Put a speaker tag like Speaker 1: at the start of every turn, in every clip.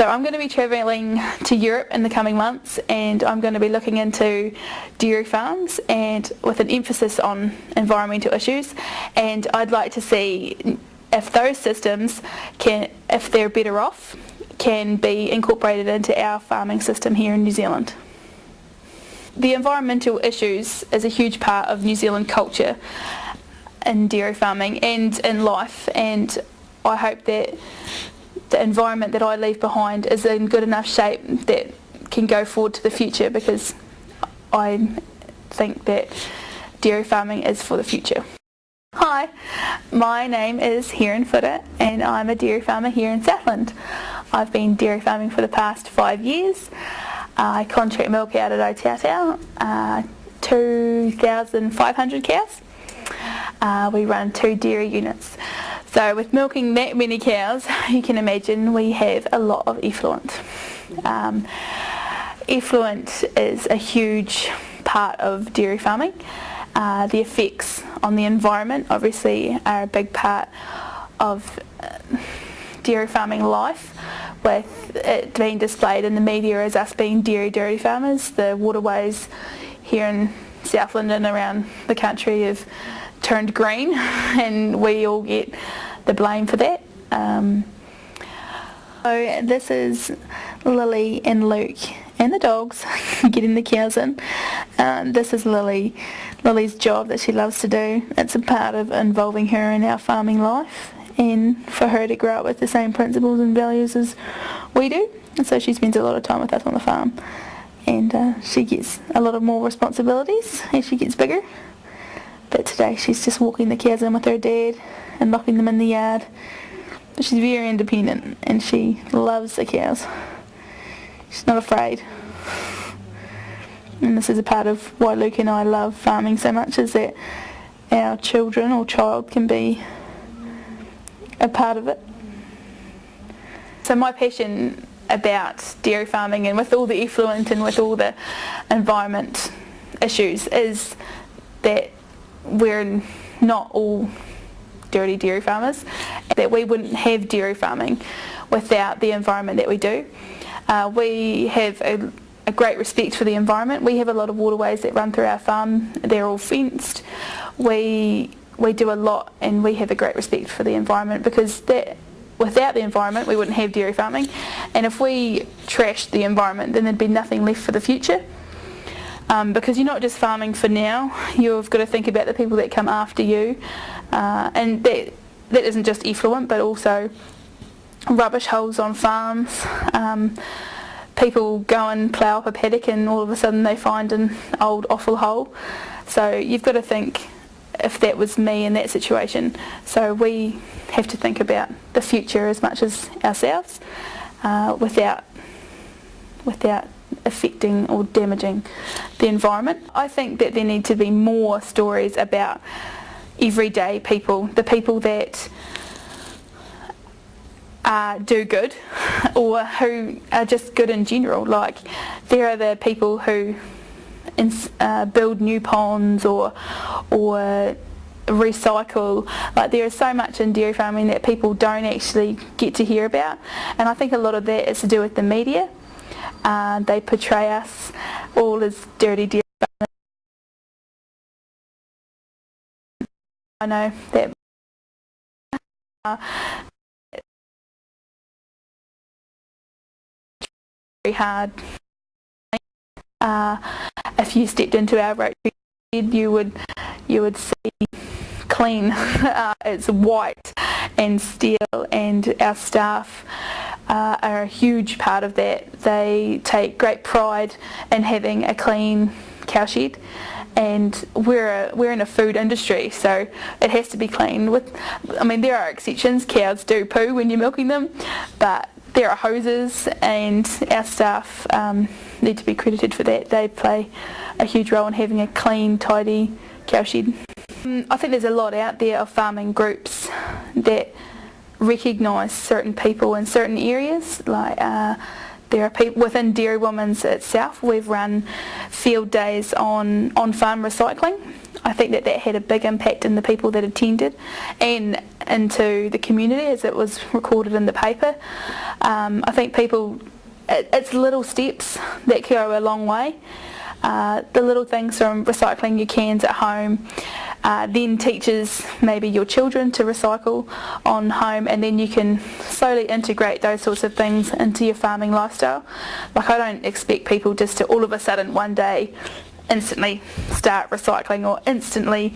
Speaker 1: So I'm going to be travelling to Europe in the coming months, and I'm going to be looking into dairy farms and with an emphasis on environmental issues, and I'd like to see if those systems can, if they're better off, can be incorporated into our farming system here in New Zealand. The environmental issues is a huge part of New Zealand culture in dairy farming and in life, and I hope that the environment that I leave behind is in good enough shape that can go forward to the future, because I think that dairy farming is for the future. Hi, my name is Heron.wmv and I'm a dairy farmer here in Southland. I've been dairy farming for the past 5 years. I contract milk out at Otautau, 2,500 cows. We run 2 dairy units. So with milking that many cows, you can imagine we have a lot of effluent. Effluent is a huge part of dairy farming. The effects on the environment obviously are a big part of dairy farming life, with it being displayed in the media as us being dairy farmers. The waterways here in Southland and around the country have turned green and we all get the blame for that. So this is Lily and Luke and the dogs getting the cows in. This is Lily's job that she loves to do. It's a part of involving her in our farming life and for her to grow up with the same principles and values as we do. And so she spends a lot of time with us on the farm, and she gets a lot of more responsibilities as she gets bigger. But today she's just walking the cows in with her dad and locking them in the yard. But she's very independent and she loves the cows. She's not afraid. And this is a part of why Luke and I love farming so much, is that our children or child can be a part of it. So my passion about dairy farming and with all the effluent and with all the environment issues is that we're not all dirty dairy farmers, that we wouldn't have dairy farming without the environment that we do. We have a great respect for the environment. We have a lot of waterways that run through our farm. They're all fenced. We do a lot, and we have a great respect for the environment, because without the environment we wouldn't have dairy farming, and if we trashed the environment then there'd be nothing left for the future. Because you're not just farming for now, you've got to think about the people that come after you, and that isn't just effluent but also rubbish holes on farms. People go and plough up a paddock and all of a sudden they find an old offal hole. So you've got to think, if that was me in that situation. So we have to think about the future as much as ourselves, without affecting or damaging the environment. I think that there need to be more stories about everyday people, the people that do good, or who are just good in general. Like, there are the people who build new ponds or recycle. Like, there is so much in dairy farming that people don't actually get to hear about, and I think a lot of that is to do with the media. They portray us all as dirty dairy farmers. I know that very hard. If you stepped into our rotary shed, you would see clean. It's white and steel, and our staff are a huge part of that. They take great pride in having a clean cow shed, and we're in a food industry, so it has to be clean. I mean, there are exceptions. Cows do poo when you're milking them, but there are hoses, and our staff need to be credited for that. They play a huge role in having a clean, tidy cow shed. I think there's a lot out there of farming groups that recognise certain people in certain areas. Like, there are people within Dairy Women's itself. We've run field days on farm recycling. I think that had a big impact in the people that attended and into the community, as it was recorded in the paper. I think it's little steps that go a long way. The little things from recycling your cans at home, then teaches maybe your children to recycle on home, and then you can slowly integrate those sorts of things into your farming lifestyle. Like, I don't expect people just to all of a sudden one day instantly start recycling or instantly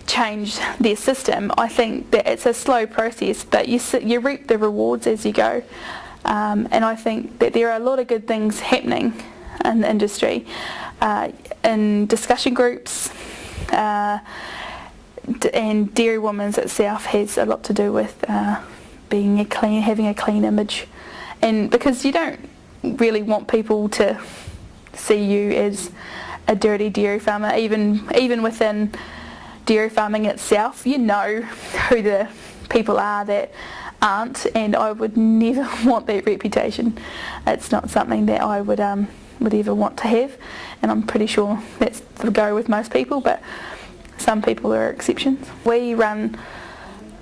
Speaker 1: change their system. I think that it's a slow process, but you reap the rewards as you go. And I think that there are a lot of good things happening in the industry, in discussion groups, and Dairy Women's itself has a lot to do with having a clean image, and because you don't really want people to see you as a dirty dairy farmer. Even within dairy farming itself, you know who the people are that aren't, and I would never want that reputation. It's not something that I would ever want to have, and I'm pretty sure that's the go with most people, but some people are exceptions. We run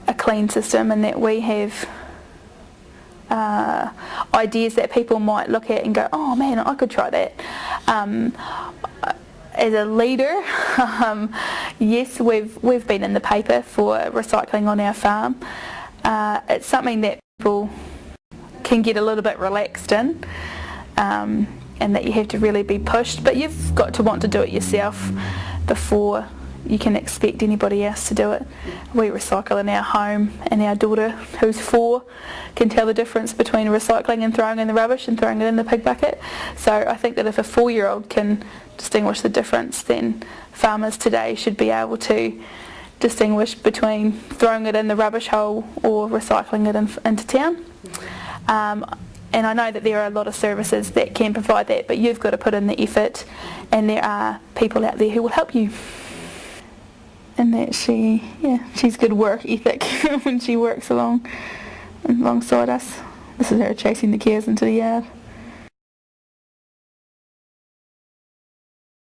Speaker 1: a clean system, and that we have ideas that people might look at and go, oh man, I could try that. As a leader, yes, we've been in the paper for recycling on our farm. It's something that people can get a little bit relaxed in, and that you have to really be pushed, but you've got to want to do it yourself before you can expect anybody else to do it. We recycle in our home, and our daughter, who's 4, can tell the difference between recycling and throwing in the rubbish and throwing it in the pig bucket. So I think that if a 4-year-old can distinguish the difference, then farmers today should be able to distinguish between throwing it in the rubbish hole or recycling it into town. And I know that there are a lot of services that can provide that, but you've got to put in the effort, and there are people out there who will help you. And that she's good work ethic when she works alongside us. This is her chasing the cows into the yard.